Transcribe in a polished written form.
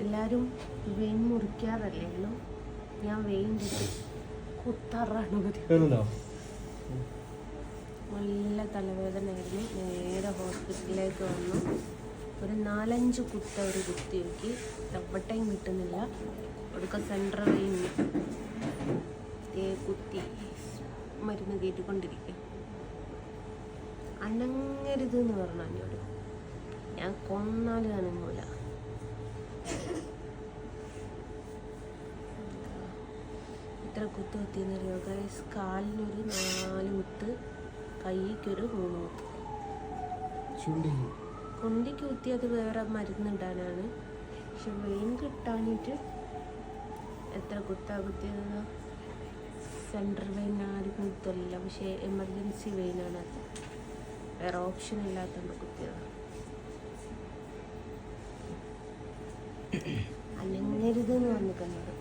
എല്ലാരും വെയിൻ മുറിക്കാറല്ലേ ഉള്ളൂ, ഞാൻ വെയിൻ കുത്താറാണ് പതിവ്. നല്ല തലവേദനയായിരുന്നു. നേരെ ഹോസ്പിറ്റലിലേക്ക് വന്നു. ഒരു 4-5 കുത്ത ഒരു കുത്തി നോക്കി, എവിടെയും കിട്ടുന്നില്ല. ഒടുക്ക സെൻട്രൽ വെയിൻ കുത്തി മരുന്ന് കയറ്റിക്കൊണ്ടിരിക്കും. അനങ്ങരുത് എന്ന് പറഞ്ഞു എന്നോട്. ഞാൻ കൊന്നാലും അനങ്ങൂല. ഇത്ര കുത്ത് കുത്തിയെന്നറിയോ ഗൈസ്? കാലിനൊരു 4 കുത്ത്, കൈക്കൊരു 3 കുത്ത്. കൊണ്ടിക്ക് കുത്തി അത് വേറെ മരുന്നിടാനാണ്. പക്ഷെ വെയിൻ കിട്ടാനിട്ട് എത്ര കുത്താ കുത്തിയത്? സെൻട്രൽ വെയിൻ ആരും കുത്തല്ല, പക്ഷേ എമർജൻസി വെയിനാണ് അത്. വേറെ ഓപ്ഷൻ ഇല്ലാത്തതുകൊണ്ട് കുത്തിയതാണ്. അനങ്ങരുത് എന്ന് പറഞ്ഞിരിക്കുന്നത്.